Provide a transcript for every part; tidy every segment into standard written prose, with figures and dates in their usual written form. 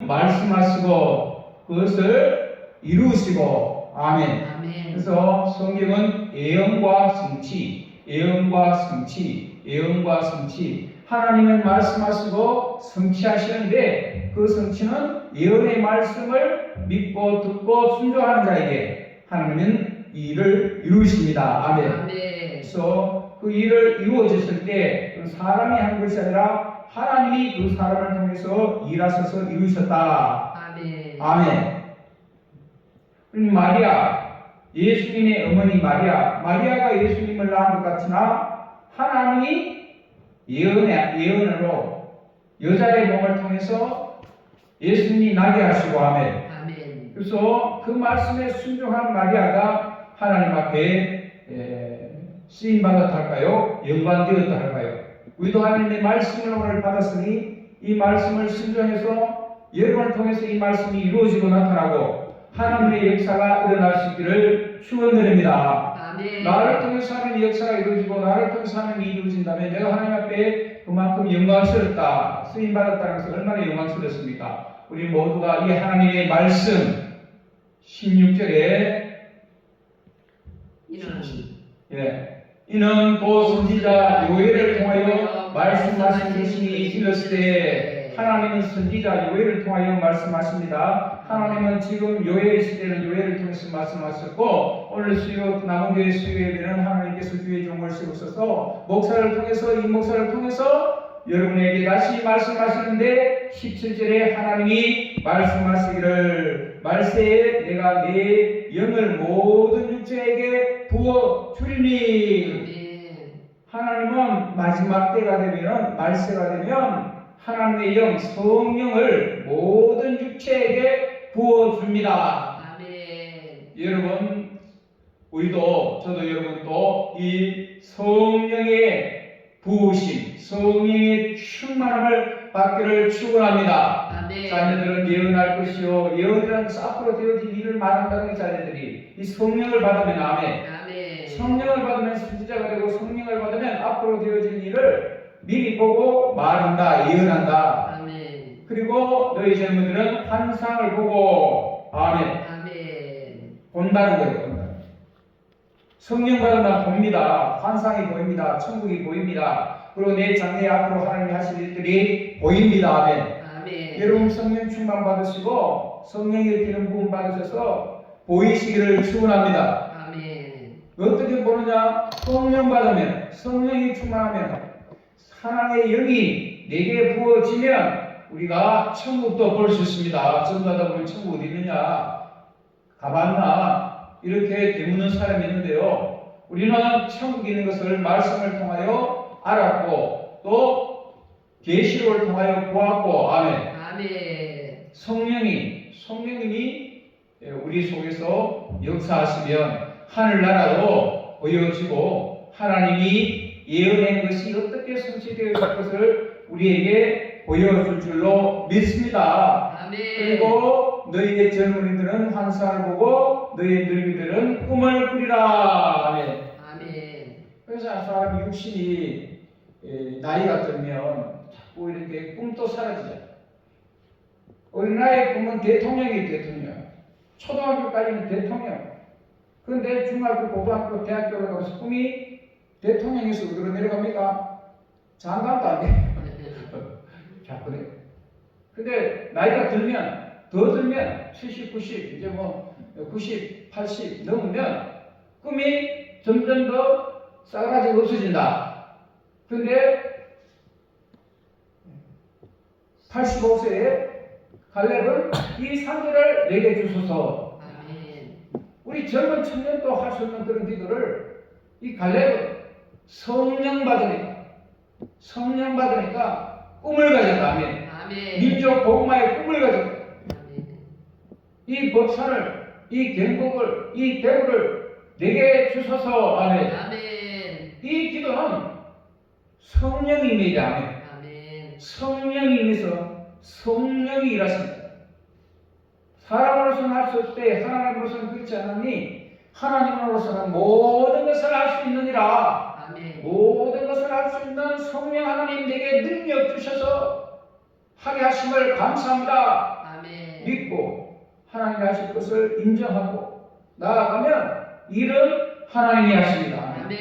말씀하시고 그것을 이루시고 아멘. 아멘. 그래서 성경은 예언과 성취, 예언과 성취, 예언과 성취. 하나님은 말씀하시고 성취하시는데 그 성취는 예언의 말씀을 믿고 듣고 순종하는 자에게 하나님은 이 일을 이루십니다. 아멘. 아멘. 그래서 그 일을 이루어졌을 때 사람이 한 것이 아니라 하나님이 그 사람을 통해서 일하셔서 이루셨다. 아멘. 아멘. 그럼 마리아, 예수님의 어머니 마리아가 예수님을 낳은 것 같으나 하나님이 예언으로 여자의 몸을 통해서 예수님이 나게 하시고 아멘. 아멘. 그래서 그 말씀에 순종한 마리아가 하나님 앞에 쓰임받았다 할까요? 영광되었다 할까요? 우리도 하나님의 말씀을 오늘 받았으니 이 말씀을 순종해서 여러분을 통해서 이 말씀이 이루어지고 나타나고 하나님의 역사가 일어날 수 있기를 축원드립니다. 아멘. 나를 통해서 하나님의 역사가 이루어지고 나를 통해서 하나님이 이루어진다면 내가 하나님 앞에 그만큼 영광스럽다, 쓰임받았다는 것은 얼마나 영광스럽습니까? 우리 모두가 이 하나님의 말씀 16절에 이는 또 선지자 요엘을 통하여 말씀하신 것이 이르시되 하나님은 선지자 요엘을 통하여 말씀하십니다. 하나님은 지금 요엘 시대는 요엘을 통해서 말씀하셨고 오늘 수요 남은교회 수요 예배는 하나님께서 주의 종을 세우셔서 목사를 통해서 이 목사를 통해서 여러분에게 다시 말씀하시는데 17절에 하나님이 말씀하시기를 말세에 내가 내 영을 모든 육체에게 부어 주리니. 하나님은 마지막 때가 되면 말세가 되면 하나님의 영 성령을 모든 육체에게 부어 줍니다. 아멘. 여러분 우리도 저도 여러분도 이 성령의 부으심, 성령의 충만함을 받기를 축원합니다. 아멘. 자녀들은 예언할 것이요 예언이라는 것은 앞으로 되어질 일을 말한다는 자녀들이 이 성령을 받으면 아멘. 아멘. 성령을 받으면 선지자가 되고 성령을 받으면 앞으로 되어질 일을 미리 보고 말한다, 예언한다. 아멘. 그리고 너희 젊은이들은 환상을 보고 아멘. 아멘. 본다는 거예요. 본다. 성령 받으면 봅니다. 환상이 보입니다. 천국이 보입니다. 그리고 내 장래 앞으로 하나님이 하실 일들이 보입니다. 아멘. 아멘. 여러분 성령 충만 받으시고 성령의 기름 부음 받으셔서 보이시기를 축원합니다. 아멘. 어떻게 보느냐? 성령 받으면 성령이 충만하면 하나님의 영이 내게 부어지면 우리가 천국도 볼 수 있습니다. 전도하다 보면 천국 어디 있느냐? 가봤나? 이렇게 되묻는 사람이 있는데요. 우리는 천국이 있는 것을 말씀을 통하여 알았고 또 계시록을 통하여 보았고 아멘. 아멘. 성령님이 우리 속에서 역사하시면 하늘나라도 보여지고 하나님이 예언한 것이 어떻게 성취되어 있을 것을 우리에게 보여줄 줄로 믿습니다. 아멘. 그리고 너희의 젊은이들은 환상을 보고 너희의 늙이들은 꿈을 꾸리라. 아멘. 아멘. 그래서 사람 육신이 나이가 들면 자꾸 이렇게 꿈도 사라지잖아요. 어린아이의 꿈은 대통령이 대통령. 초등학교까지는 대통령. 그런데 중학교, 고등학교, 대학교를 가서 꿈이 대통령에서 어디로 내려갑니까? 장관도 안 돼요. 자꾸 돼. 근데 나이가 들면 더 들면 70, 90, 이제 뭐 90, 80 넘으면 꿈이 점점 더 싸그라지고 없어진다. 근데 85세에 갈렙은 이 상대를 내게 주소서. 아멘. 우리 젊은 청년도 할 수 있는 그런 기도를 이 갈렙은 성령 받으니까 꿈을 가졌다. 아멘. 아멘. 민족 복음화의 꿈을 가졌다. 아멘. 이 법산을, 이 경복을, 이 대우를 내게 주소서. 아멘. 아멘. 이 기도는 성령입니다. 아멘. 아멘. 성령이 임해서 성령이 일하십니다. 사람으로서는 할 수 없을 때 하나님으로서는 그렇지 않으니 하나님으로서는 모든 것을 할 수 있느니라. 아멘. 모든 것을 할 수 있는 성령 하나님 내게 능력 주셔서 하게 하심을 감사합니다. 아멘. 믿고 하나님이 하실 것을 인정하고 나아가면 일은 하나님이 하십니다. 아멘.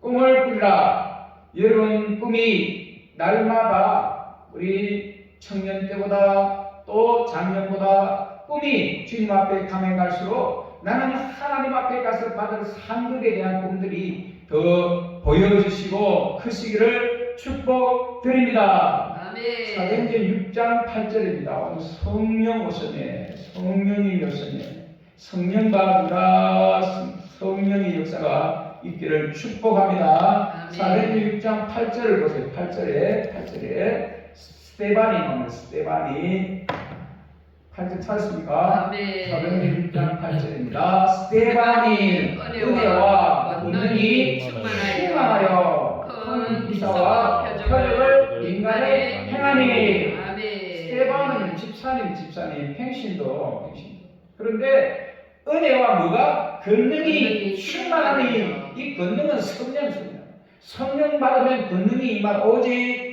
꿈을 꾸리라. 여러분 꿈이 날마다 우리 청년 때보다 또 작년보다 꿈이 주님 앞에 가면 갈수록 나는 하나님 앞에 가서 받을 상급에 대한 꿈들이 더 보여주시고 크시기를 축복드립니다. 아멘. 사도행전 6장 8절입니다. 오늘 성령 오셨네. 성령이 오셨네. 성령과 유라 성령의 역사가 있기를 축복합니다. 아멘. 사도행전 6장 8절을 보세요. 8절에 스테반이 나옵니다. 스테반이 8절 찾았습니까? 아멘. 사도행전 6장 8절입니다. 스테반이 은혜와 권능이 충만하여 큰 기사와 표적을 인간에 행하니. 아멘. 스테반은 집사님 평신도. 그런데 은혜와 뭐가? 권능이 충만하니. 이 권능은 성령 받으면 권능이 임한 오직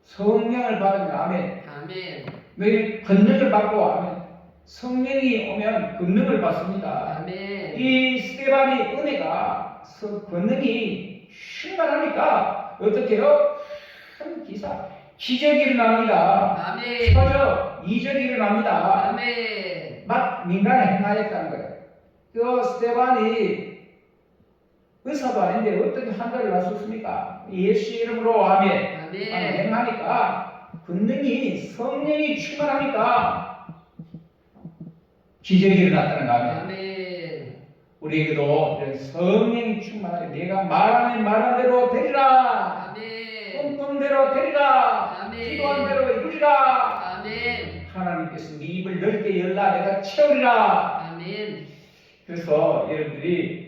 성령을 받으면 아멘. 아멘. 너희 권능을 받고 아멘. 성령이 오면 권능을 받습니다. 아멘. 이 스테반이 은혜가 권능이 충만하니까 어떻게 해요? 큰 기사 기적이 일어납니다. 아멘. 터져 이적이 일어납니다. 아멘. 막 민간에 행하였다는 거예요. 그 스테반이 의사도 아닌데 어떻게 한가를 나섰습니까? 예수 이름으로 아멘. 아멘. 행하니까 권능이 성령이 충만하니까 기적이 일어났다는 거 아멘. 아멘. 우리에게도 이런 성령이 충만하게 내가 말하는 대로 되리라. 아멘. 꿈대로 되리라. 아멘. 기도한 대로 이루리라. 아멘. 하나님께서 네 입을 넓게 열라 내가 채우리라. 아멘. 그래서 여러분들이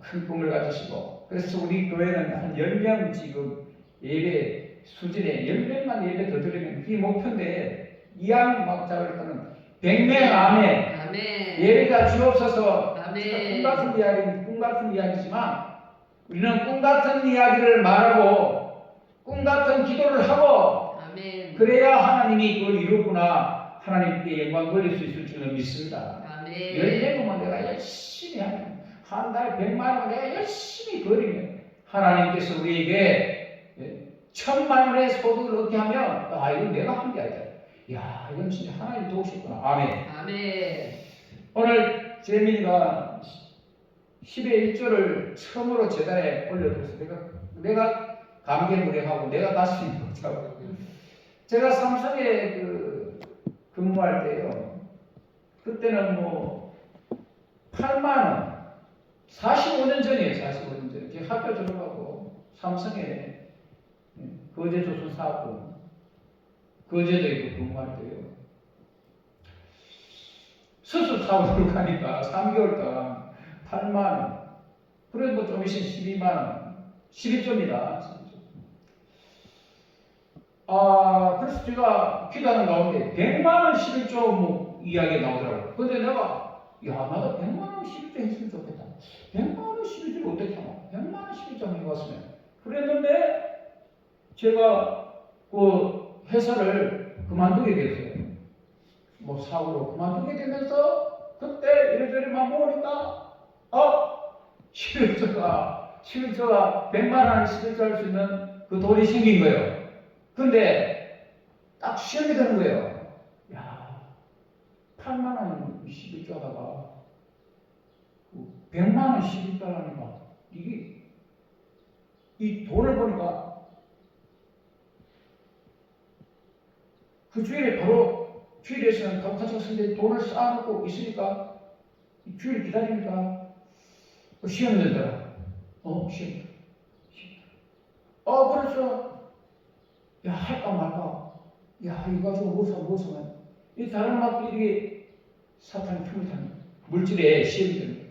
큰 꿈을 가지시고 그래서 우리 교회는 한 10명 지금 예배 수준에 10명만 예배 더 드리면 그게 목표인데 이왕 막 잡을 거는 100명 아멘. 아멘. 예배가 주옵소서. 아멘. 꿈 같은 이야기지만 우리는 꿈 같은 이야기를 말하고 꿈 같은 기도를 하고 아멘. 그래야 하나님이 그걸 이루구나 하나님께 영광 돌릴 수 있을 줄은 믿습니다. 아멘. 10명은 내가 열심히 하면 한 달에 100만 원 내가 열심히 벌이면 하나님께서 우리에게 1000만 원의 소득을 얻게 하면 이건 내가 한 게 아니다. 야 이건 진짜 하나님 도우셨구나. 아멘. 아멘. 오늘 재민이가 10의 1조를 처음으로 재단에 올려줬어. 내가 감개무량하고 내가 가슴이 벅차고. 제가 삼성에 근무할 때요. 그때는 뭐 8만 원. 45년 전이에요. 45년 전. 제가 학교 졸업하고 삼성에 거제 조선 사업부 거제도에 있고 근무할 때요. 수술 사업으로 가니까 3개월 동안 8만 원. 그래도 뭐 좀 있으면 12만 원. 12조입니다. 그래서 제가 기도하는 가운데 100만 원 11조 뭐 이야기가 나오더라고요. 근데 내가 나도 100만 원 11조 했으면 좋겠다. 100만 원 11조를 어떻게 하나? 100만 원 11조 해봤으면. 그랬는데 제가 그 회사를 그만두게 됐어요. 뭐 사고로 그만두게 되면서 그때 이래저래만 모으니까 11조가 100만 원 11조 할 수 있는 그 돈이 생긴 거예요. 근데 딱 시험이 되는 거예요. 8만 원 11조 하다가 100만 원 11조 하니까 이게 이 돈을 보니까 그 주일에 바로 주일에서는 가지고 있는데 돈을 쌓아놓고 있으니까 주일 기다리니까 시험 된다. 시험. 그래서 할까 말까. 이거 가지고 뭐 사면 이 다른 맛들이 사탄이 틈을 타는 물질에 시험이 되는 거예요.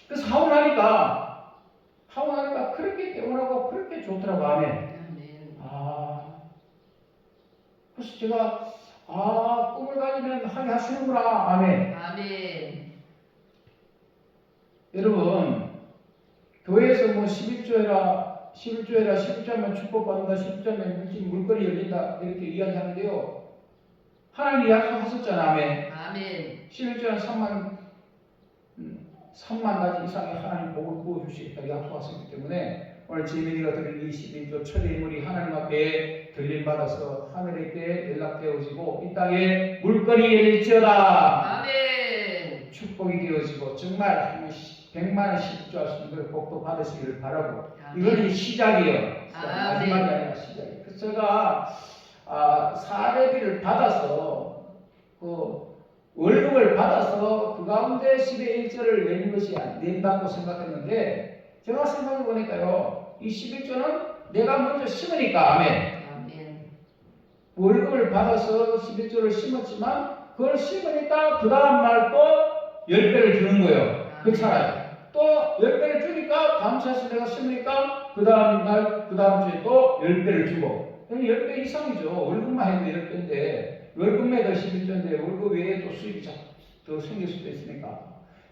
그래서 하고 나니까 그렇게 깨어나고 그렇게 좋더라고. 아멘. 그래서 제가 꿈을 가지면 하게 하시는구나. 아멘. 아멘. 여러분 교회에서 뭐 11조 해라 11조에라 11조면 축복받는다, 11조면 물건이 열린다 이렇게 이야기하는데요. 하나님이 약속하셨잖아. 아멘. 아멘. 11조는 3만 가지 이상의 하나님 복을 부어주시겠다고 약속하셨기 때문에 오늘 지민이가 드린 이 11조 첫 인물이 하나님 앞에 들림받아서 하늘에게 연락되어지고 이 땅에 물건이 열릴지어다. 아멘. 축복이 되어지고 정말 100만 원 10조 할 수 있는 그 복도 받으시기를 바라고. 아멘. 이거는 시작이에요. 아멘. 마지막이 아니라 시작이에요. 그래서 제가 사례비를 받아서 그 월급을 받아서 그 가운데 10의 1조를 내는 것이 낸다고 생각했는데 제가 생각해 보니까요, 이 11조는 내가 먼저 심으니까. 아멘. 아멘. 월급을 받아서 11조를 심었지만 그걸 심으니까 그 다음 날 또 10배를 주는 거예요. 그 차라리 또 10배를 주니까 다음 차에서 내가 심으니까 그 다음 날 그 다음 주에 또 10배를 주고 10배 이상이죠. 월급만 해도 10배인데 월급 매달 11조인데 월급 외에 또 수입이 더 생길 수도 있으니까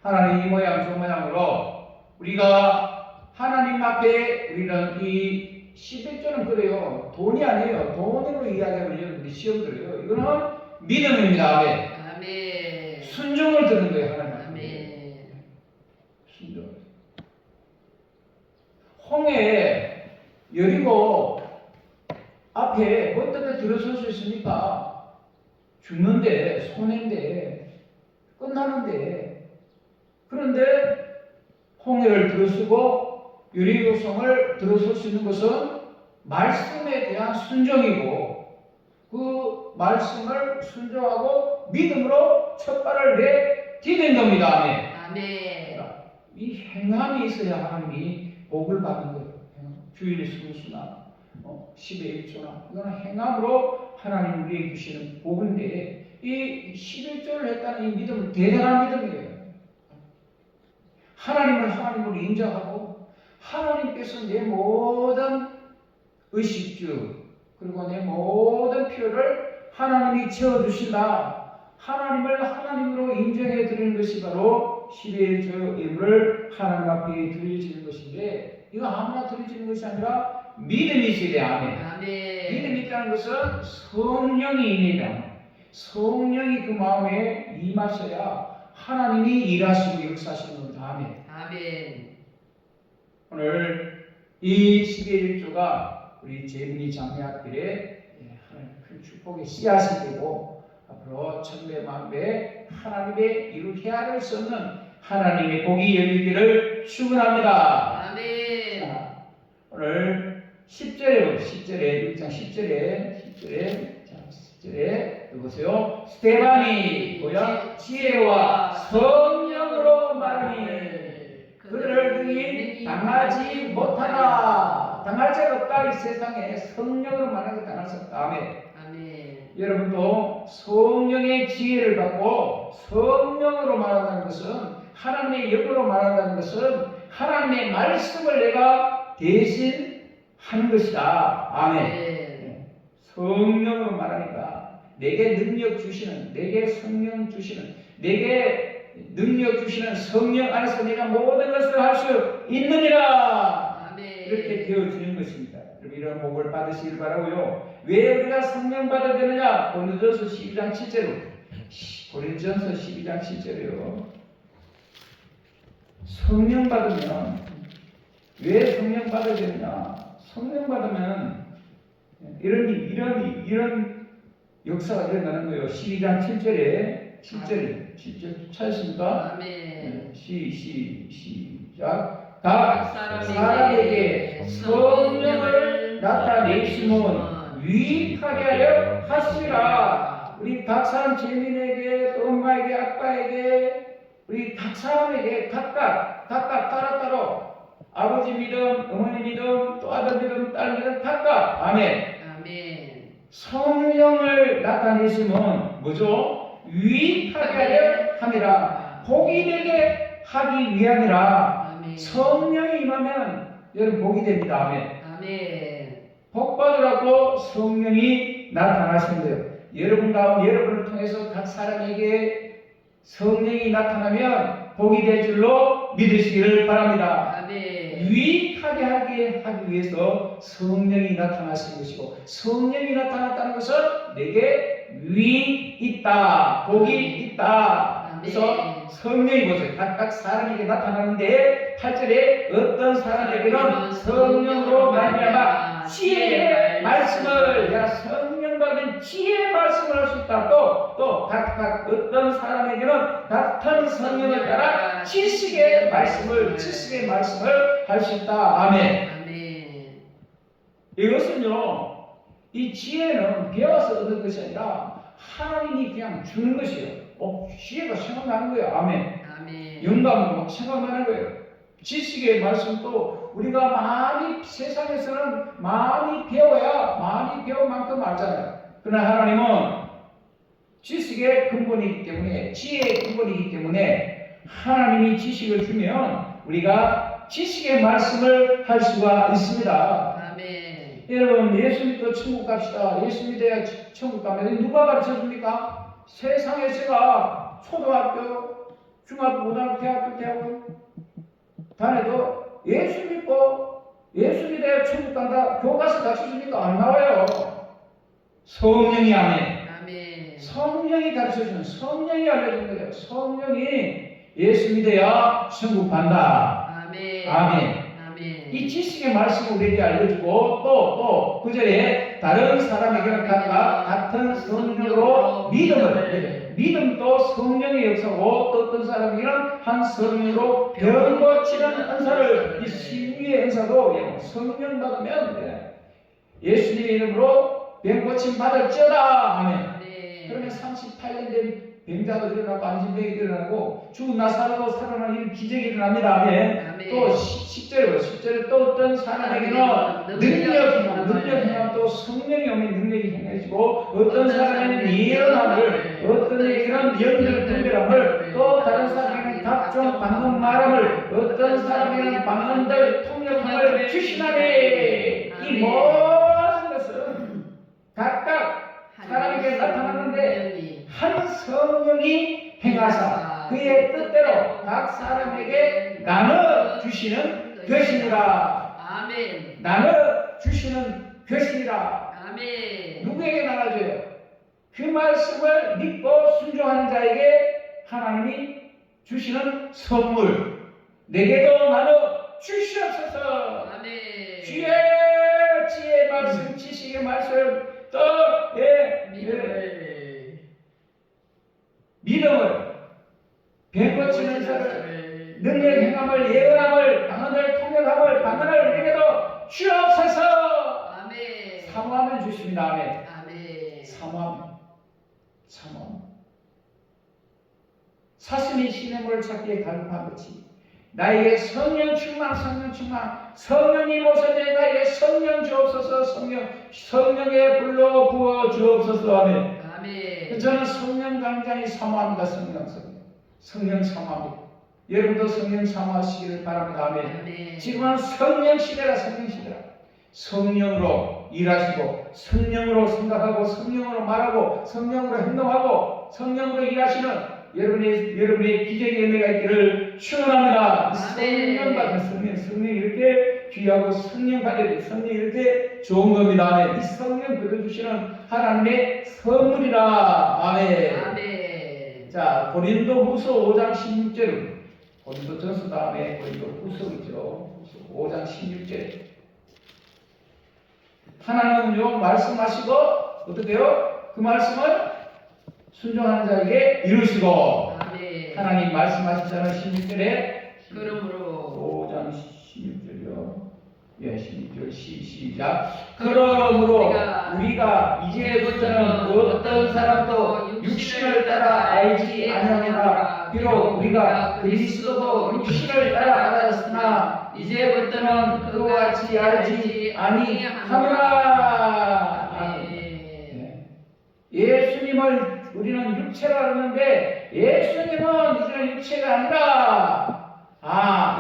하나님 이 모양 저 모양으로 우리가 하나님 앞에 우리는 이 11조는 그래요. 돈이 아니에요. 돈으로 이야기하면 여러분들이 시험 들어요. 이거는 믿음입니다. 아멘. 아멘. 순종을 드는 거예요. 하나님 앞에. 아멘. 순종. 홍해 여리고 앞에 어떻게 들어설 수 있습니까? 죽는데, 손해인데, 끝나는데. 그런데 홍해를 들어서고 여리고성을 들어설 수 있는 것은 말씀에 대한 순종이고 그 말씀을 순종하고 믿음으로 첫 발을 내디딘 겁니다. 아멘. 아멘. 이 행함이 있어야 하나님이 복을 받는 거예요. 주일의 순수나 10의 1조나 이거는 행함으로 하나님 우리에게 주시는 복인데 이 11조를 했다는 이 믿음은 대단한 믿음이에요. 하나님을 하나님으로 인정하고 하나님께서 내 모든 의식주 그리고 내 모든 필요를 하나님이 채워주신다. 하나님을 하나님으로 인정해 드리는 것이 바로 10의 1조 예물을 하나님 앞에 드려지는 것인데 이거 아무나 드려지는 것이 아니라 믿음이 있어야 돼. 아멘. 아멘. 믿음이 있다는 것은 성령이 임해야 성령이 그 마음에 임하셔야 하나님이 일하시고 역사하시는 겁니다. 아멘. 아멘. 오늘 이 11의 1조가 우리 재민이 장미 앞길에 큰 축복의 씨앗이 되고 앞으로 천배 만배 하나님의 이루게야 할 수 없는 하나님의 복이 열리기를 축원합니다. 아멘. 자, 오늘 10절에 1장 10절에 누구세요? 스테반이 뭐야? 지혜와 성령으로 말하니 그들을 등이 당하지 못하나. 당할 자가 없다. 이 세상에 성령으로 말하는 것 당할 수 없다. 아멘. 아멘. 여러분도 성령의 지혜를 받고 성령으로 말한다는 것은 하나님의 영으로 말한다는 것은 하나님의 말씀을 내가 대신 하는 것이다. 아멘. 성령으로 말하니까 내게 능력 주시는, 내게 성령 주시는, 내게 능력 주시는 성령 안에서 내가 모든 것을 할 수 있느니라. 아멘. 이렇게 되어지는 것입니다. 여러분 이런 복을 받으시길 바라고요. 왜 우리가 성령 받아야 되느냐? 고린도전서 12장 7절로 고린도전서 12장 7절이요. 성령 받으면 왜 성령 받아야 되느냐? 성령 받으면 이런 역사가 일어나는 거예요. 12장 7절 찾으십니까? 아멘. 시작. 각 사람에게 성령을 나타내시면 유익하게 하려 하시라. 우리 각 사람 재민에게 또 엄마에게 아빠에게 우리 각 사람에게 각각 따로따로 아버지 믿음, 어머니 믿음, 또 아들 믿음, 딸 믿음 각각. 아멘. 아멘. 성령을 나타내시면 뭐죠? 유익하게 하려 함이라. 복이 되게 하기 위함이라. 아멘. 성령이 임하면 여러분 복이 됩니다. 아멘. 아멘. 복 받으라고 성령이 나타나신대요. 여러분 가운데 여러분을 통해서 각 사람에게 성령이 나타나면 복이 될 줄로 믿으시기를 바랍니다. 아멘. 유익하게 하기 위해서 성령이 나타나신 것이고, 성령이 나타났다는 것은 내게 유익이 있다, 복이 있다. 그래서 성령이 보세요. 각각 사람에게 나타나는데 8절에 어떤 사람에게는 성령으로 말미암아 지혜의 말씀을, 야, 성령 받은 지혜의 말씀을 할 수 있다. 또 각각 어떤 사람에게는 같은 성령을 따라 지식의 말씀을 할 수 있다. 아멘. 아멘. 이것은요, 이 지혜는 배워서 얻는 것이 아니라 하나님이 그냥 주는 것이에요. 지혜가 생각나는 거예요. 아멘. 아멘. 영감도 막 생각나는 거예요. 지식의 말씀도 우리가 많이, 세상에서는 많이 배워야 많이 배운 만큼 알잖아요. 그러나 하나님은 지식의 근본이기 때문에, 지혜의 근본이기 때문에 하나님이 지식을 주면 우리가 지식의 말씀을 할 수가 있습니다. 아멘. 여러분, 예수 믿고 천국 갑시다. 예수 믿어야 천국 가면 누가 가르쳐 줍니까? 세상에 제가 초등학교, 중학교, 고등학교, 대학교 다녀도 예수 믿어야 천국 간다. 교과서 가르쳐 줍니까? 안 나와요. 성령이 아멘. 아멘. 성령이 가르쳐주는, 성령이 알려주는 거예요. 성령이 예수 믿어야 천국 간다. 아멘. 아멘. 아멘. 이 지식의 말씀을 우리에게 알려주고 또 그 절에 다른 사람에게는 각각 같은 성령으로 믿음도 성령의 역사고, 또 어떤 사람에게는 한 성령으로 병 고치는 은사를, 이 신유의 은사도 성령 받으면 예수님의 이름으로 병 고침 받을지어다. 아멘. 그러면 38년 된 병자도 일어나고 안진병이 일어나고 죽은 나사로도 살아나는 이런 기적이 일어납니다. 아멘. 또 10절에 또 어떤 사람에게는 능력, 또 성령이 오면 능력이 행해지고, 어떤 사람에게는 예언함을, 어떤 에게는 연결 분별함을, 또 다른 사람에게는 각종 방언 말함을, 어떤 사람에게는 방언들 통역함을 주시나니. 이 모든 것은 각각 사람에게 나타났는데 한 성령이 행하사 그의 뜻대로 각 사람에게 나눠 주시는 것이니라. 아멘. 나눠 주시는 것이니라. 아멘. 누구에게 나눠줘요? 그 말씀을 믿고 순종하는 자에게 하나님이 주시는 선물. 내게도 나눠 주시옵소서. 아멘. 주의 지혜의 말씀, 지식의 말씀, 또 믿음을, 병 고치는 사를, 능력 행함을, 예언함을, 방언을 통역함을, 방언을 내게도 주옵소서. 아멘. 사모하면 주십니다. 아멘. 아멘. 사모하면. 사슴이 시냇물을 찾기에 갈급한 것이 나에게 성령 충만, 성령이 모셔내 나에게 성령 주옵소서. 성령의 불로 부어 주옵소서. 아멘. 아멘. 저는 성령 강장이 사모합니다. 성령 사모합니다. 여러분도 성령 사모하시기를 바랍니다. 아멘. 아멘. 지금은 성령 시대라. 성령으로 일하시고, 성령으로 생각하고, 성령으로 말하고, 성령으로 행동하고, 성령으로 일하시는 여러분의 기적의 은혜가 있기를 축원합니다. 성령 받은 성령 이렇게 귀하고, 성령 받아야 돼. 성령 이렇게 좋은 겁니다. 아멘. 이 성령 거둬주시는 하나님의 선물이라. 아멘. 아멘. 자, 고린도후서 5장 16절. 고린도전서 다음에 고린도후서죠. 5장 16절. 하나님은요 말씀하시고 어떻게요? 그 말씀을 순종하는 자에게 이루시고. 아멘. 하나님 말씀하시잖아요. 16절에 그러므로 5장 16절이요. 16절 시작. 그러므로 우리가 이제부터는 어떤 사람도 육신을 따라 알지 아니하노라. 비록 우리가 그리스도도 육신을 따라 알았으나 이제부터는 그와 같이 알지 아니하노라. 아멘. 예수님을 우리는 육체로 알았는데 예수님은 이제는 육체가 아니라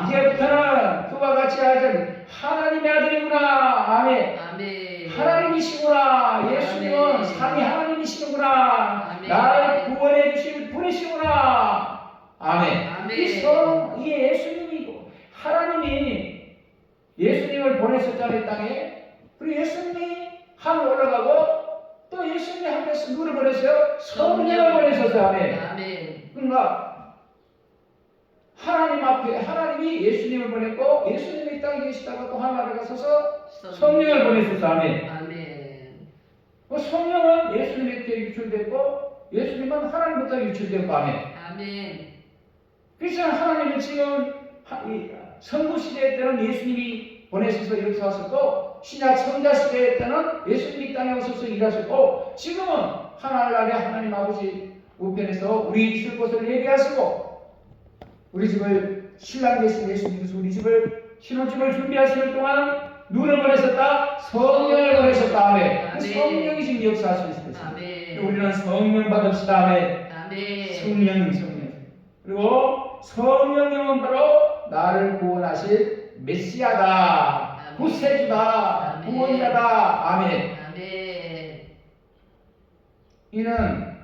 이제부터는 그와 같이 알지 하나님의 아들이구나. 아멘. 아멘. 하나님이시구나. 예수님은 아멘. 삼위 하나님이시구나. 아멘. 나를 구원해 주실 분이시구나. 아멘. 아멘. 이게 예수님이고 하나님이 예수님을 보내셨잖아요, 이 땅에. 그리고 예수님이 하늘 올라가고 또 예수님이 하늘에서 누구를 보내세요? 성령을 보내셨어요. 아멘. 아멘. 그러니까 하나님 앞에 하나님이 예수님을 보냈고 예수님이 이 땅에 계시다가 또 하늘에 가셔서 성령을 보내셨어요. 아멘. 아멘. 그 성령은 예수님에게 유출됐고 예수님은 하나님부터 유출됐고 아멘. 아멘. 그래서 하나님은 지금 선구 시대 때는 예수님이 보내셔서 역사하셨고 신약 성자 시대 때는 예수님이 땅에 오셔서 일하셨고 지금은 하늘나라의 하나님 아버지 우편에서 우리 있을 곳을 예비하시고 우리 집을 신랑 되신 예수님께서 우리 집을 신혼집을 준비하시는 동안 누구를 보내셨다? 성령을 보내셨다. 아멘. 그 성령이 지금 역사하시고 있습니다. 아멘. 우리는 성령 받읍시다. 아멘. 아멘. 성령. 그리고 성령님은 바로 나를 구원하실 메시아다. 아멘. 구세주다. 아멘. 구원자다. 아멘. 아멘. 이는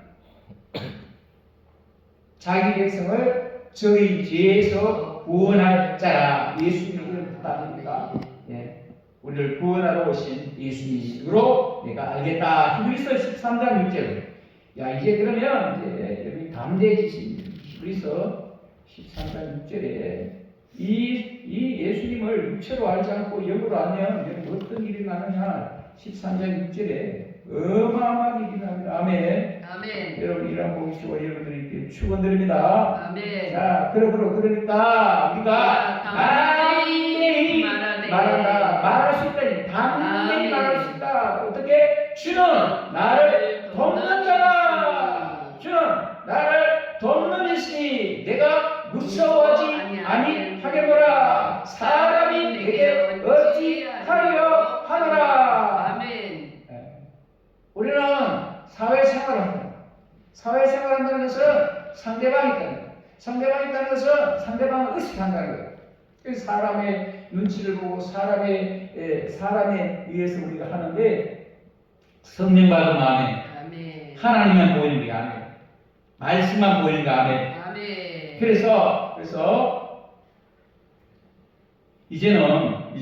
자기 백성을 저희 죄에서 구원할 자라. 예수님이 뜻합니다. 예. 우리를 구원하러 오신 예수님으로 내가 알겠다. 히브리서 13장 6절. 야, 이제 그러면 이제 여러분이 담대해지신 히브리서 13장 6절에 이 예수님을 육체로 알지 않고 영으로 알면 어떤 일이 나느냐. 13장 6절에 어마어마한 일이 납니다. 아멘. 아멘. 여러분 이런 보시고 여러분들에게 축원드립니다. 아멘. 자, 그러므로 우리가 담대히 말할 수 있다니. 담대히 말할 수 있다. 어떻게? 주는 나를 돕는 자다. 주는 나를 돕는 이시니 내가 무서워하지 아니하겠노라. 사람이 내게 어찌하려 하노라. 아멘. 우리는 사회생활을 합니다. 사회생활을 한다는 것은 상대방이 있다는 거예요. 상대방이 있다는 것은 상대방을 의식한다는 거예요. 그래서 사람의 눈치를 보고 사람에 의해서 우리가 하는데 성령 받은 마음에 아멘. 하나님만 보이는 게 아멘. 말씀만 보이는 게 아멘. 아멘. 그래서 이제는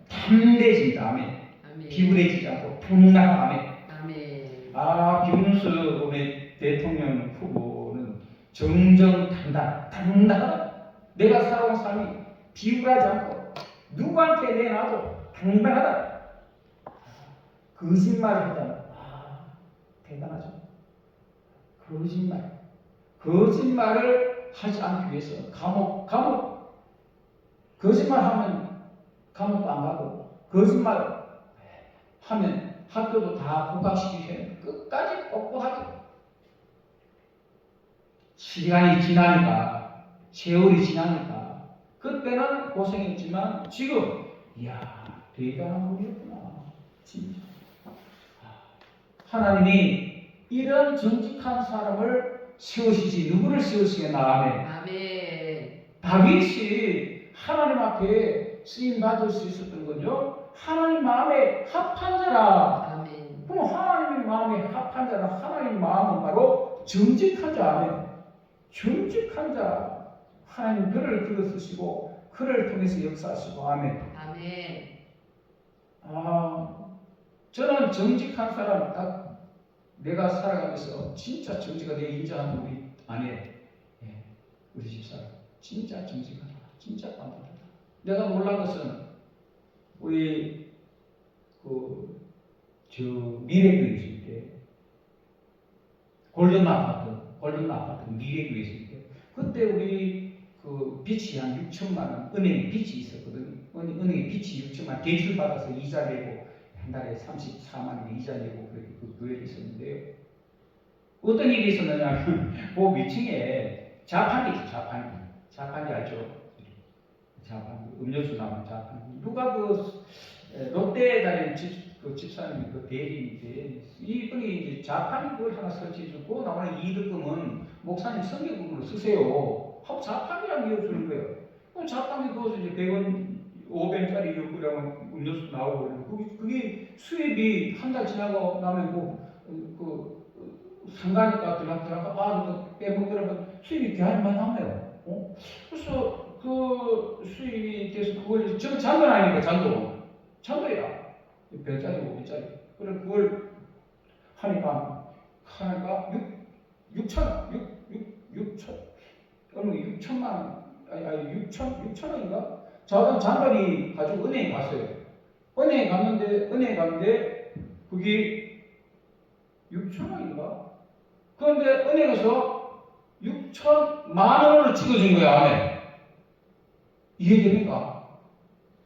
담대해진다. 아멘. 아멘. 비굴해지지 않고 분당. 아멘. 아멘. 김문수 우리 대통령 후보는 정정 당당하다. 내가 살아온 삶이 비굴하지 않고 누구한테 내놔도 당당하다. 거짓말을 하잖아. 대단하죠. 거짓말을 하지 않기 위해서 감옥 거짓말하면 감옥도 안 가고 거짓말 하면 학교도 다 복학시키기 위해 끝까지 꼿꼿하게 시간이 지나니까 세월이 지나니까 그때는 고생했지만 지금 이야 대단한 분이었구나. 진짜 하나님이 이런 정직한 사람을 세우시지 누구를 세우시겠나. 아멘. 아멘. 다윗이 하나님 앞에 쓰임 받을 수 있었던 거죠. 하나님 마음에 합한 자라. 아멘. 그럼 하나님 마음에 합한 자라. 하나님 마음은 바로 정직한 자. 아멘. 정직한 자. 하나님 그를 들어 쓰시고 그를 통해서 역사하시고. 아멘. 아멘. 저는 정직한 사람 딱 내가 살아가면서 진짜 정직하게 인정하는 우리 아내, 우리 집사람 진짜 정직하다. 진짜 깜빡하다. 내가 놀란 것은 우리 미래교회 있을 때 골든 아파트 미래교회 있을 때 그때 우리 빚이 한 6천만 원 은행에 빚이 있었거든. 은행에 빚이 6천만 원 대출 받아서 이자 내고 한 달에 34만 원 이자 내고 그렇게 그 교회에 있었는데 어떤 일이 있었느냐면 그 위층에 자판기 알죠? 자판기 음료수 나오는 자판기 누가 롯데에 다니는 집사님이 대리인데 이분이 이제 자판기 그걸 하나 설치해주고 나오는 이득금은 목사님 성경금으로 쓰세요 하고 자판기랑 이어주는 거예요. 그럼 자판기 그것을 이제 100원 500원짜리 그러면 음료수 나오고 그게 수입이 한 달 지나고 나면 상가니까 들어가 빼먹더라면 수입이 대할만 하네요. 그래서 그 수익께서 그걸 저 잔돈 아닙니까? 잔도야. 별자리고 일자리. 그래 그걸 하니까 6천 6천만 원 아니 6천 원인가? 잔돈이 가지고 은행에 갔어요. 은행에 갔는데 그게 6천 원인가? 그런데 은행에서 6천만 원으로 찍어준 거야. 아멘. 이해됩니까?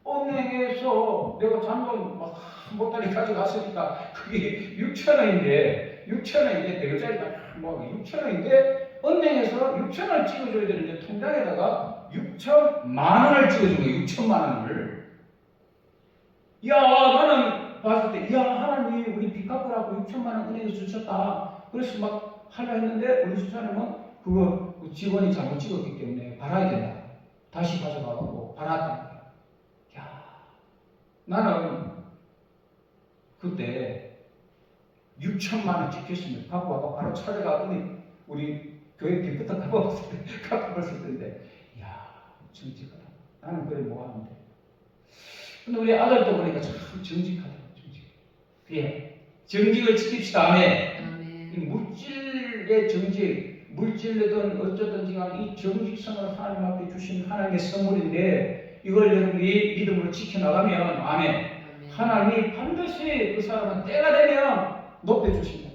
은행에서 내가 잔돈 막 못다리 가져갔으니까 그게 6천 원인데 대결짜리가 뭐 6천 원인데 은행에서 6천 원을 찍어줘야 되는데 통장에다가 6천만 원을 찍어준 거예요. 6천만 원을. 야, 나는 봤을 때, 야, 하나님이 우리 빚 갚으라고 6천만 원 은행에서 주셨다. 그래서 막 하려 했는데 우리 집사람은 그거 직원이 잘못 찍었기 때문에 받아야 된다. 다시 가져가고 받았다는 거야. 야, 나는 그때 6천만 원 찍혔으면 갖고 와서 바로 찾아가 우리 교회 빚부터 갚아봤을 텐데, 야, 정직하다. 나는 그래 뭐 하는데. 근데 우리 아들도 보니까 참 정직하다. 예, 정직을 지킵시다. 아멘. 이 물질의 정직, 물질이든 어쩌든지 간에 이 정직성을 하나님 앞에 주신 하나님의 선물인데 이걸 여러분이 믿음으로 지켜나가면 아멘. 하나님이 반드시 그 사람은 때가 되면 높여주신다.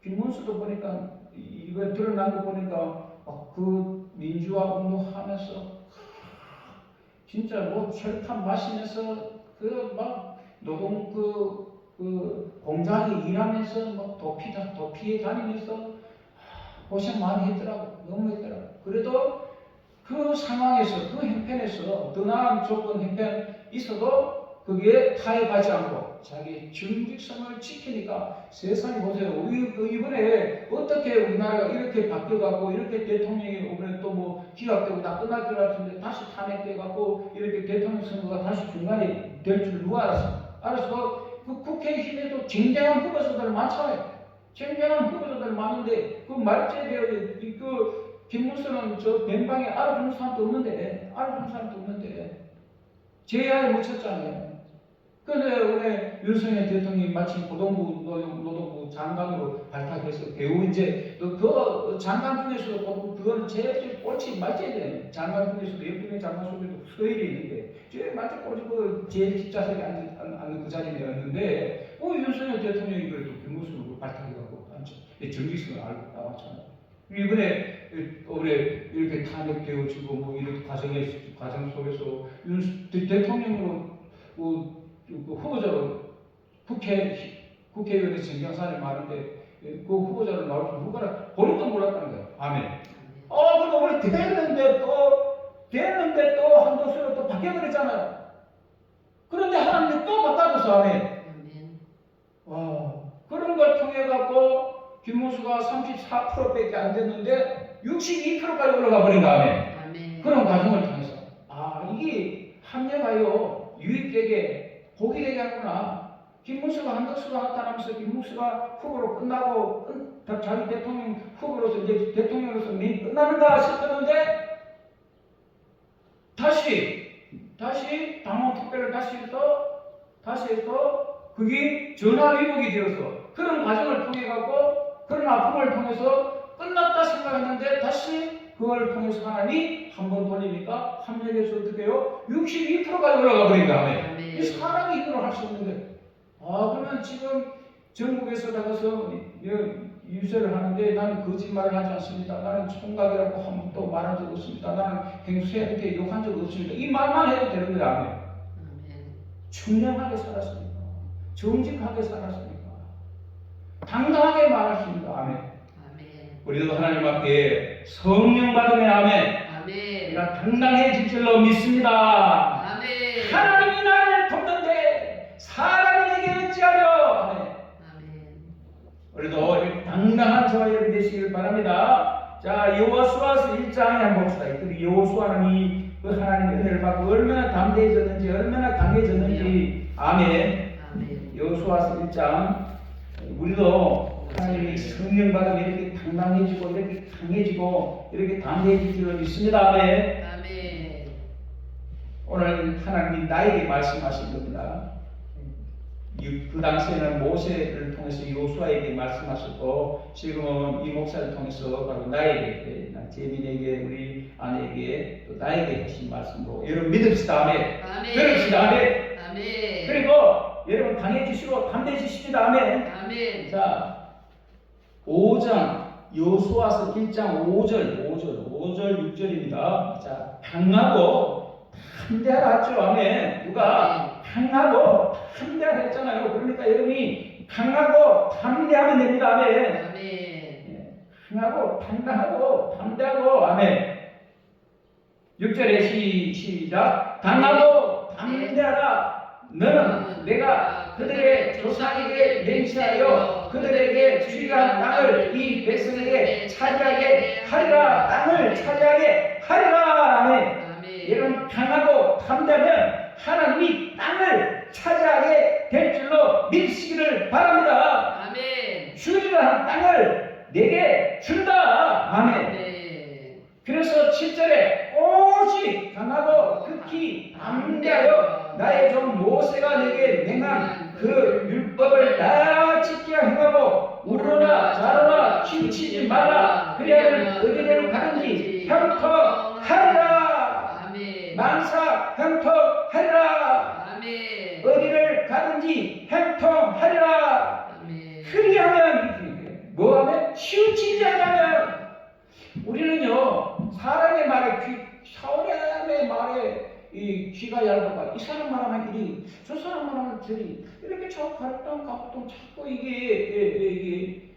김문수도 보니까 이거 드러난 거 보니까 그 민주화 운동하면서 진짜 뭐 철판 마시면서 그 막 노동 그 공장에 일하면서 막 도피해 다니면서 고생 많이 했더라고. 너무 했더라고. 그래도 그 상황에서 그 형편에서 더 나은 조건 형편 있어도 그게 타협하지 않고 자기 정직성을 지키니까 세상에 보세요. 이번에 어떻게 우리나라가 이렇게 바뀌어가고 이렇게 대통령이 이번에 또 뭐 기각되고 다 끝날 줄 알았는데 다시 탄핵돼가고 이렇게 대통령 선거가 다시 중간에 될 줄 누가 알았어? 알았어. 그 국회 힘에도 쟁쟁한 후보자들 많잖아요. 쟁쟁한 후보자들 많은데 그 말제되어 그 김문수는 저 ben방에 알아주는 사람도 없는데 제야에 묻혔잖아요. 그런데 오늘 윤석열 대통령이 마치 노동부 장관으로 발탁해서 배우 이제 그 장관 중에서도 그건 제일 꼴찌 말제돼. 장관 중에서도 10분의 장관 속에도 서열이 있는데 제일 말제 꼴찌 그 제일 뒷좌석에 앉는 그 자리였는데 윤석열 대통령이 그래도 김문수를 발탁해갖고 정직성을 알고 나왔잖아요. 이번에 이렇게 탄핵되어지고 뭐 이런 과정 속에서 대통령으로 그 후보자로 국회의원의 정경사를 많은데 그 후보자로 나올 줄 누가 본인도 몰랐다는 거예요. 아멘. 그리고 우리 됐는데 또 한도수로 또 바뀌어버렸잖아요. 그런데 하나님이 또 바꿔줘서 아멘. 와, 그런 걸 통해 갖고 김문수가 34%밖에 안 됐는데 62%까지 올라가 버린 다음에 그런 과정을 통해서 이게 합리가요 유익되게 복이 되게 하구나. 김문수가 한덕수가 나타나면서 김문수가 후보로 끝나고 자기 대통령 후보로서 이제 대통령으로서 끝나는가 싶었는데 다시 당원 투표를 다시 해서 그게 전화위복이 되어서 그런 과정을 통해 갖고 그런 아픔을 통해서 끝났다 생각했는데 다시 그걸 통해서 하나님이 한 번 돌리니까 합력에서 어떻게 해요? 62%까지 올라가 버린다. 이 사람이 이걸 할 수 없는데 그러면 지금 전국에서 나가서 유세를 하는데 나는 거짓말을 하지 않습니다. 나는 총각이라고 한 번도 말한 적 없습니다. 나는 행수한테 욕한 적 없습니다. 이 말만 해도 되는 거야. 청량하게 살았습니다. 정직하게 살았습니다. 당당하게 말할 수 있습니다. 아멘. 우리도 하나님 앞에 성령 받으면 아멘. 우리가 당당해질 줄로 믿습니다. 아멘. 하나님이 나를 돕는데 사람이 내게 어찌하려. 아멘. 우리도 당당한 저와 여러분 되시길 바랍니다. 자, 여호수아서 1장에 한번 봅시다. 그 여호수아는 그 하나님의 은혜를 받고 얼마나 담대해졌는지 얼마나 강해졌는지. 아멘. 여호수아서 1장. 우리도 하나님이 성령 받으면 이렇게 당당해지고 이렇게 강해지고 이렇게 담대해질 줄 믿습니다. 아멘. 아멘. 오늘 하나님이 나에게 말씀하신 겁니다. 그 당시에는 모세를 통해서 요수아에게 말씀하셨고 지금은 이 목사를 통해서 바로 나에게, 재민에게, 우리 아내에게 또 나에게 하신 말씀으로 여러분 믿읍시다. 아멘. 아멘. 들읍시다. 아멘. 아멘. 그리고 여러분 강해지시고 담대해지십니다. 아멘. 아멘. 자, 5장 여호수아서 1장 5절 6절입니다. 자, 강하고 담대하라 했죠. 아멘. 누가 강하고 담대하라 했잖아요. 그러니까 여러분이 강하고 담대하면 됩니다. 아멘. 아멘. 강하고 담대하고 담대하고 아멘. 6절에 시작. 강하고 담대하라. 너는 내가 그들의 조상에게 맹세하여 그들에게 주리한 땅을 이 백성에게 차지하게 하리라. 땅을 차지하게 하리라. 아멘. 여러분 강하고 담대하면 하나님이 땅을 차지하게 될 줄로 믿으시기를 바랍니다. 아멘. 주리한 땅을 내게 준다. 아멘. 그래서 7절에 오직 강하고 극히 담대하여 나의 종 모세가 내게 맹한 그 율법을 다 지켜 행하고 우러나 좌로나 치우치지 말라. 그리하면 어디를 가든지 형통하리라. 아멘. 만사 형통하리라. 아멘. 어디를 가든지 형통하리라. 아멘. 그리하면 뭐하면 치우치지 않으면 우리는요 사람의 이 귀가 얇아가 이 사람 말하면 이리 저 사람 말하면 저리 이렇게 저 갈등 자꾸 이게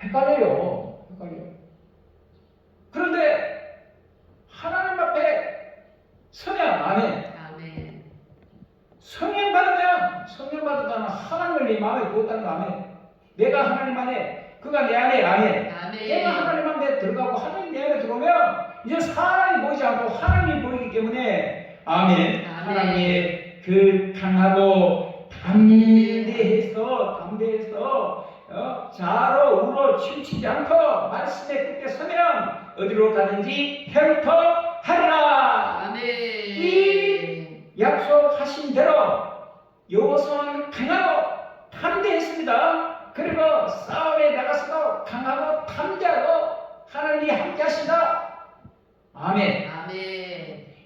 헷갈려요. 그런데 하나님 앞에 서면 아멘. 성령 받으면 하나님을 내 마음에 두었다는 거 아멘. 내가 하나님 안에 그가 내 안에 아멘. 내가 하나님 안에 들어가고 하나님 내 안에 들어오면 이제 사람이 보이지 않고 하나님이 보이기 때문에 아멘. 하나님의 그 강하고 담대해서 좌로 우로 치우치지 않고 말씀에 굳게 서면 어디로 가든지 형통하리라. 아멘. 이 약속하신 대로 여호수아는 강하고 담대했습니다. 그리고 싸움에 나가서도 강하고 담대하고 하나님이 함께 하신다. 아멘.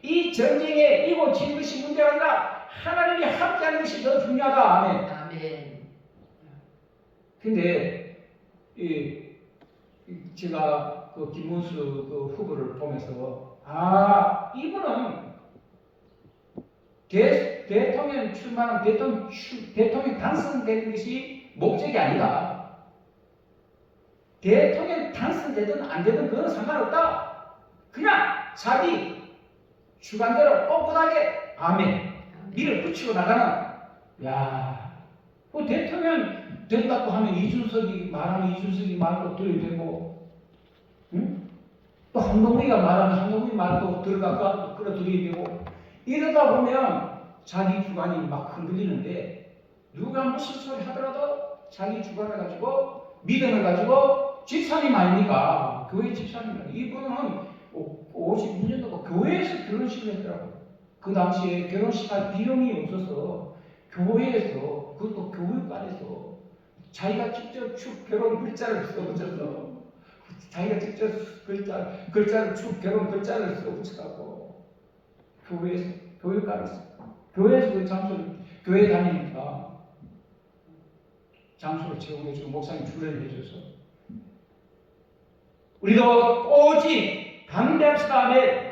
이 전쟁에 이고 진 것이 문제가 아니라 하나님이 함께 하는 것이 더 중요하다. 아멘. 근데 제가 그 김문수 그 후보를 보면서 이분은 대통령 출마하는 대통령 당선되는 것이 목적이 아니다. 대통령 당선되든 안 되든 그건 상관없다. 그냥 자기 주관대로 꼿꼿하게 아멘 밀을 붙이고 나가는 그 대통령 된다고 하면 이준석이 말하면 이준석이 말도 들어야 되고 또 한동훈이가 말하면 한동훈이 말도 들어가고 끌어들여야 되고 이러다 보면 자기 주관이 막 흔들리는데 누가 무슨 소리 하더라도 자기 주관을 가지고 믿음을 가지고 집사님 아닙니까? 교회 집사님. 이분은 56년도가 교회에서 결혼식을 했더라고요. 그 당시에 결혼식할 비용이 없어서 교회에서 그것도 교육관에서 자기가 직접 결혼 글자를 써붙여서 자기가 직접 글자를 결혼 글자를 써붙여갖고 교회에서 교육관에서 교회에서 그 장소를 교회 다니니까 장소를 제공해주고 목사님 주례를 해줘서 우리도 오직 담대합시다. 아멘.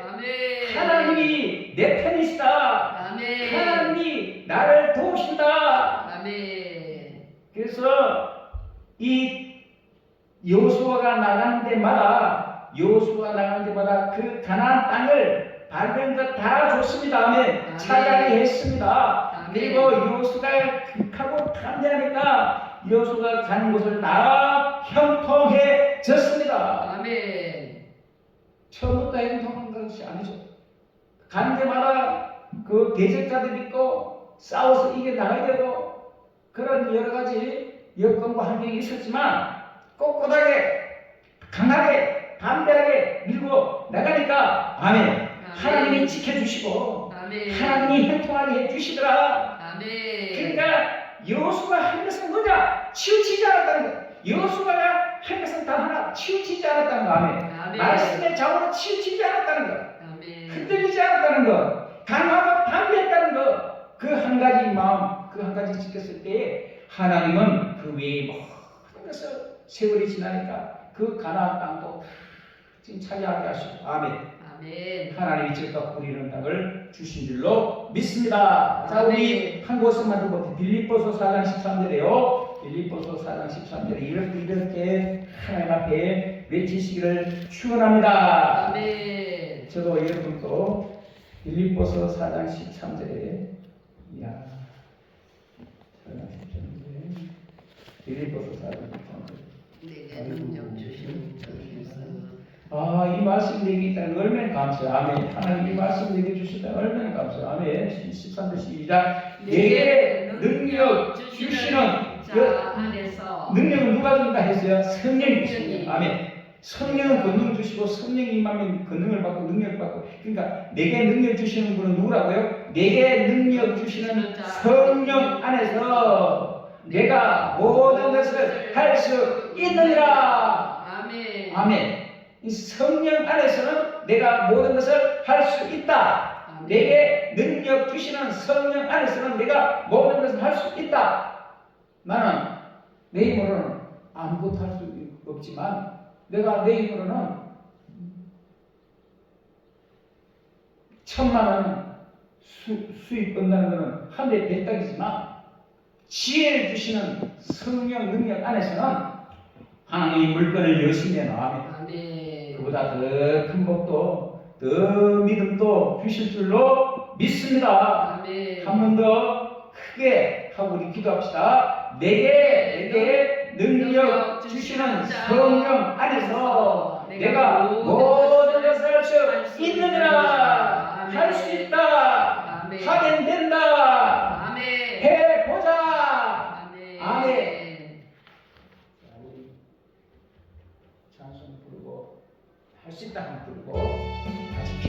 하나님이 내 편이시다. 하나님이 나를 도우신다. 그래서 이 여호수아가 나가는 데마다 그 가나안 땅을 밟은 것 다 줬습니다. 아멘. 차지하게 했습니다. 그리고 여호수아가 극하고 담대하니까 여호수아가 가는 곳을 다 형통해졌습니다. 처음부터 형통한 것이 아니죠. 가는 데마다 그 대적자들 있고 싸워서 이겨나가야 되고 그런 여러 가지 여건과 환경이 있었지만 꼿꼿하게 강하게 담대하게 밀고 나가니까 아멘. 하나님이 지켜주시고 아멘. 하나님이 형통하게 해주시더라. 아멘. 그러니까 여호수가 한 것은 뭐냐? 치우치지 않았다는 거. 여호수가 한 것은 단 하나 치우치지 않았다는 거. 아멘. 아멘. 말씀의 자원으로 치우치지 않았다는 거. 아멘. 흔들리지 않았다는 거. 강하고 담대했다는 거. 그 한 가지 마음, 그 한 가지 지켰을 때 하나님은 그 외에 모든 것을 세월이 지나니까 그 가나안 땅도 지금 차지하게 하시고 아멘. 아멘. 하나님이 즉각 뿌리는 땅을 주신 줄로 믿습니다. 자, 우리 한 곳만 더 보세요. 빌립보서 4장 13절에요. 빌립보서 4장 13절에 이렇게 하나님 앞에 외치시기를 축원합니다. 아멘. 저도 여러분도 빌립보서 4장 13절에 이야 4장 13절에 빌립보서 4장 13절 내게 능력 주시는 주께서 이 말씀 내게 있다는 거 얼마나 감사해요. 아멘. 하나님 이 말씀 내게 주시다는 얼마나 감사해요. 아멘. 13절 시작. 내게 능력 주시는 자 안에서 능력은 누가 준다 했어요? 성령이 주시는 성령이. 아멘. 성령은 권능 주시고 성령이 임하면 권능을 받고 능력을 받고 그러니까 내게 능력 주시는 분은 누구라고요? 내게 능력 주시는 성령 안에서 내가 모든 것을 할 수 있느니라. 아멘. 아멘. 이 성령 안에서는 내가 모든 것을 할 수 있다. 아멘. 내게 능력 주시는 성령 안에서는 내가 모든 것을 할 수 있다. 나는 내 힘으로는 아무것도 할 수 없지만 내가 내 힘으로는 1,000,000원 수입 번다는 것은 한 대 대딱이지만 지혜를 주시는 성령 능력 안에서는 하나님이 물건을 열심히 해놔. 아멘. 그보다 더 큰 복도 더 믿음도 주실 줄로 믿습니다. 아멘. 한 번 더 크게 하고 우리 기도합시다. 내게 능력 주시는 성령 안에서 내가 모든 것을 할 수 있느니라. 할 수 있다. 아멘. 하면 된다. 아멘. 해보자. 아멘. 아멘. 찬송 부르고 할 수 있다 한번 부르고 같이